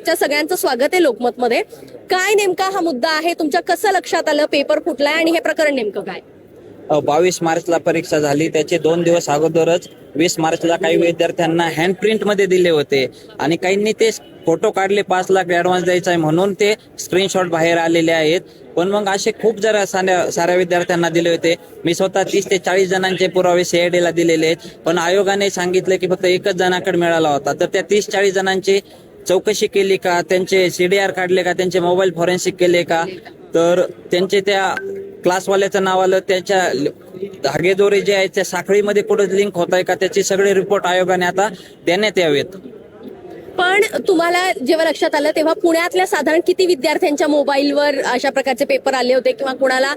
तुमच्या सगळ्यांचं स्वागत आहे लोकमतमध्ये. काय नेमका हा मुद्दा आहे तुमच्या, कसं लक्षात आलं पेपर फुटलाय आणि हे प्रकरण नेमकं काय? 22 मार्चला परीक्षा झाली, त्याचे 2 दिवस अगोदरच 20 मार्चला काही विद्यार्थ्यांना हँड प्रिंट मध्ये दिले होते आणि काहींनी ते फोटो काढले, 5 लाख ऍडव्हान्स द्यायचा आहे म्हणून ते स्क्रीनशॉट बाहेर आलेले आहेत. पण मग असे खूप जरा साऱ्या विद्यार्थ्यांना दिले होते. मी स्वतः 30 ते 40 जणांचे पुरावे CID ला दिलेले आहेत, पण आयोगाने सांगितलं की फक्त एकच जणाकडे मिळाला होता. तर त्या 30-40 जणांची चौकशी केली का, त्यांचे CDR काढले का, त्यांचे मोबाईल फॉरेन्सिक केले का, तर त्यांचे त्या क्लासवाल्याचं नाव आलं, त्याच्या धागेदोरे जे आहेत त्या साखळीमध्ये कुठं लिंक होत आहे का, त्याचे सगळे रिपोर्ट आयोगाने आता देण्यात यावेत. पण तुम्हाला जेव्हा लक्षात आलं तेव्हा पुण्यातल्या साधारण किती विद्यार्थ्यांच्या मोबाईलवर अशा प्रकारचे पेपर आले होते किंवा कुणाला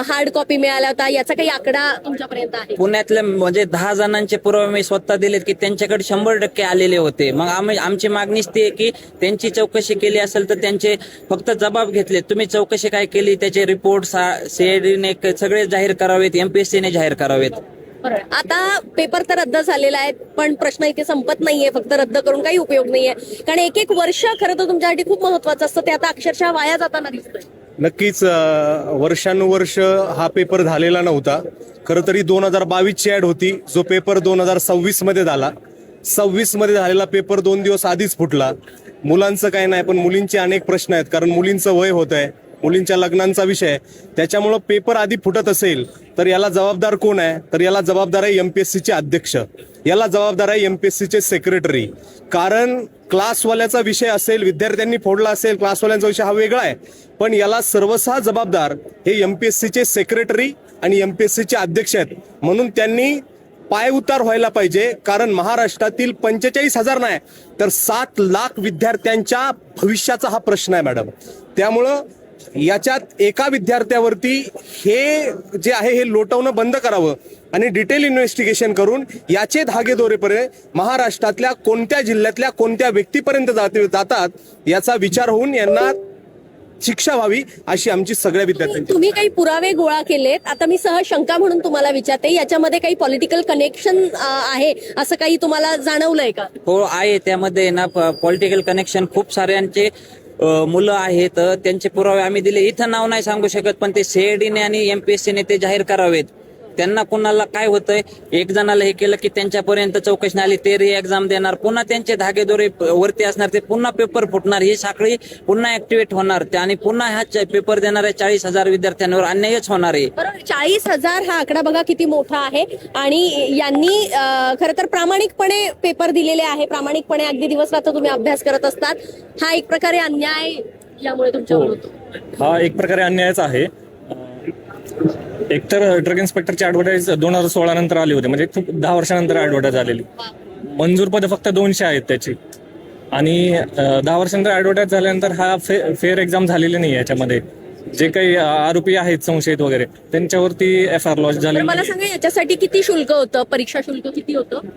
हार्ड कॉपी मिळाला होता, याचा काही आकडा तुमच्यापर्यंत आहे? पुण्यातल्या म्हणजे 10 जणांचे पुरावे मी स्वतः दिलेत की त्यांच्याकडे 100% आलेले होते. मग आमची मागणीच ती आहे की त्यांची चौकशी केली असेल तर त्यांचे फक्त जबाब घेतले. तुम्ही चौकशी काय केली, त्याचे रिपोर्ट CIDने सगळे जाहीर करावेत, MPSCने जाहीर करावेत. आता पेपर तर रद्द झालेला आहे, पण प्रश्न इथे संपत नाहीये. फक्त रद्द करून काही उपयोग नाहीये, कारण एक वर्ष खरं तर तुमच्यासाठी खूप महत्वाचं असतं, ते आता अक्षरशः वाया जाताना दिसतंय. नक्कीच वर्षानुवर्ष हा पेपर झालेला नव्हता. खरं तरी 2022 ची ऍड होती, जो पेपर 2026 मध्ये झाला. 26 मध्ये झालेला पेपर 2 दिवस आधीच फुटला. मुलांचं काय नाही, पण मुलींचे अनेक प्रश्न आहेत, कारण मुलींचं वय होत आहे, मुलींच्या लग्नांचा विषय, त्याच्यामुळं पेपर आधी फुटत असेल तर याला जबाबदार कोण आहे? तर याला जबाबदार आहे MPSCचे अध्यक्ष, याला जबाबदार आहे MPSCचे सेक्रेटरी. कारण क्लासवाल्याचा विषय असेल, विद्यार्थ्यांनी फोडला असेल, क्लासवाल्यांचा विषय हा वेगळा आहे, पण याला सर्वसाह जबाबदार हे MPSCचे सेक्रेटरी आणि MPSCचे अध्यक्ष आहेत. म्हणून त्यांनी पायउतार व्हायला पाहिजे, कारण महाराष्ट्रातील 45,000 नाही तर 7 लाख विद्यार्थ्यांच्या भविष्याचा हा प्रश्न आहे मॅडम. त्यामुळं याच्यात एका विद्यार्थ्यावरती हे जे आहे हे लोटवणं बंद करावं आणि डिटेल इन्व्हेस्टिगेशन करून याचे धागेदोरेपर्यंत महाराष्ट्रातल्या कोणत्या जिल्ह्यातल्या कोणत्या व्यक्तीपर्यंत जातात याचा विचार होऊन यांना शिक्षा व्हावी अशी आमची सगळ्या विद्यार्थ्यांची. तुम्ही काही पुरावे गोळा केलेत, आता मी सहज शंका म्हणून तुम्हाला विचारते, याच्यामध्ये काही पॉलिटिकल कनेक्शन आहे असं काही तुम्हाला जाणवलंय का? हो आहे, त्यामध्ये ना पॉलिटिकल कनेक्शन खूप साऱ्यांचे मुलं आहेत, त्यांचे पुरावे आम्ही दिले. इथं नाव नाही सांगू शकत, पण ते CIDने आणि MPSCने ते जाहीर करावेत. त्यांना कुणाला काय होतंय, एक जणाला हे केलं की त्यांच्यापर्यंत चौकशी आली, ते एक्झाम देणार, पुन्हा त्यांचे धागेदोरे वरती असणार, ते पुन्हा पेपर फुटणार, ही साखळी पुन्हा ऍक्टिव्हेट होणार आणि पुन्हा हा पेपर देणाऱ्या 40,000 विद्यार्थ्यांवर अन्यायच होणार आहे. बरोबर, 40,000 हा आकडा बघा किती मोठा आहे. आणि यांनी खरं तर प्रामाणिकपणे पेपर दिलेले आहे, प्रामाणिकपणे अगदी दिवस रात्र तुम्ही अभ्यास करत असतात. हा एक प्रकारे अन्याय यामुळे तुमच्यावर होतो. हा एक प्रकारे अन्यायच आहे. एकतर ड्रग इन्स्पेक्टरची ऍडव्हर्टाईज 2016 नंतर आली होती, म्हणजे खूप 10 वर्षानंतर ऍडव्हर्टाईज आलेली. मंजूर पदे फक्त 200 आहेत त्याची, आणि 10 वर्षानंतर ऍडव्हर्टाईज झाल्यानंतर हा फेअर एक्झाम झालेली नाही. याच्यामध्ये जे काही आरोपी आहेत संशयित वगैरे त्यांच्यावरती FIR लॉन्च झाली. मला सांगा, याच्यासाठी किती शुल्क होतं, परीक्षा शुल्क किती होतं?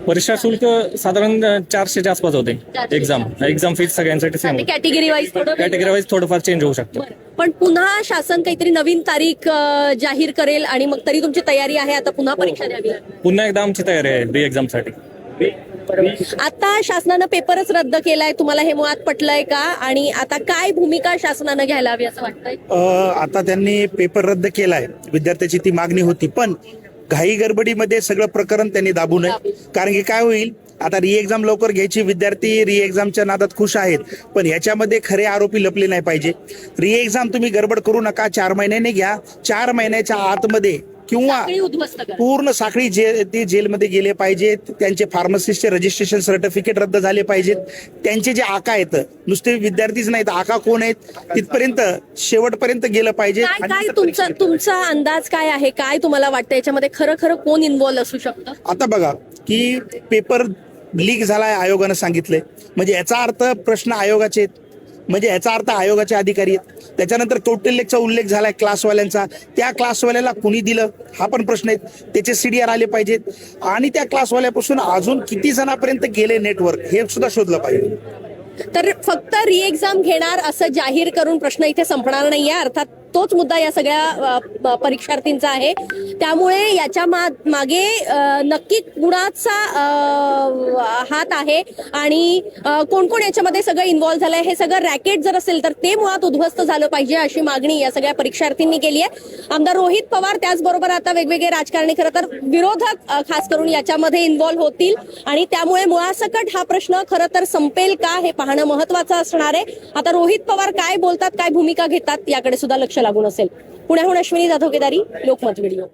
परीक्षा शुल्क साधारण 400च्या आसपास होते. एक्झाम फीस सगळ्यांसाठी सेम, कॅटेगरी वाईज थोडंफार चेंज होऊ शकतं. पण पुन्हा शासन काहीतरी नवीन तारीख जाहीर करेल आणि मग तरी तुमची तयारी आहे आता पुन्हा परीक्षा द्यावी? पुन्हा एकदा आमची तयारी आहे री एक्झामसाठी. आता शासनानं पेपरच रद्द केलाय, तुम्हाला हे मुळात पटलंय का? आणि आता काय भूमिका शासनानं घ्यायला हवी असं वाटतंय? आता त्यांनी पेपर रद्द केलाय, विद्यार्थ्याची ती मागणी होती, पण घाई गडबडीमध्ये सगळं प्रकरण त्यांनी दाबू नये. कारण की काय होईल, आता री एक्झाम लवकर घ्यायची, विद्यार्थी री एक्झामच्या नादात खुश आहेत, पण ह्याच्यामध्ये खरे आरोपी लपले नाही पाहिजे. री एक्झाम तुम्ही गडबड करू नका, 4 महिन्याने घ्या. 4 महिन्याच्या आतमध्ये किंवा पूर्ण साखळी ते जेलमध्ये गेले पाहिजेत. त्यांचे फार्मसिस्टचे रजिस्ट्रेशन सर्टिफिकेट रद्द झाले पाहिजेत. त्यांचे जे आका आहेत, नुसते विद्यार्थीच नाहीत, आका कोण आहेत तिथपर्यंत शेवटपर्यंत गेलं पाहिजे. तुमचा अंदाज काय आहे, काय तुम्हाला वाटतं याच्यामध्ये खरं कोण इन्व्हॉल्व असू शकतं? आता बघा की पेपर लीक झालाय, आयोगानं सांगितलंय, म्हणजे याचा अर्थ प्रश्न आयोगाचे आहेत, म्हणजे याचा अर्थ आयोगाचे अधिकारी आहेत. त्याच्यानंतर कौटिल्यचा उल्लेख झालाय क्लासवाल्यांचा, त्या क्लासवाल्याला कुणी दिलं हा पण प्रश्न आहे, त्याचे CDR आले पाहिजेत. आणि त्या क्लासवाल्यापासून अजून किती जणांपर्यंत गेले नेटवर्क हे सुद्धा शोधलं पाहिजे. तर फक्त री एक्झाम घेणार असं जाहीर करून प्रश्न इथे संपणार नाहीये. अर्थात तोच मुद्दा या सगळ्या परीक्षार्थींचा आहे. त्यामुळे याच्या मागे नक्की कुणाचा हात आहे आणि कोण कोण याच्यामध्ये सगळं इन्व्हॉल्व्ह झालंय, हे सगळं रॅकेट जर असेल तर ते मुळात उद्ध्वस्त झालं पाहिजे अशी मागणी या सगळ्या परीक्षार्थींनी केली आहे. आमदार रोहित पवार त्याचबरोबर आता वेगवेगळे राजकारणी खरं तर विरोधक खास करून याच्यामध्ये इन्व्हॉल्व्ह होतील आणि त्यामुळे मुळासकट हा प्रश्न खरं तर संपेल का हे पाहणं महत्वाचं असणार आहे. आता रोहित पवार काय बोलतात, काय भूमिका घेतात याकडे सुद्धा लक्ष लागून असेल. पुण्याहून अश्विनी जाधव केदारी, लोकमत व्हिडिओ.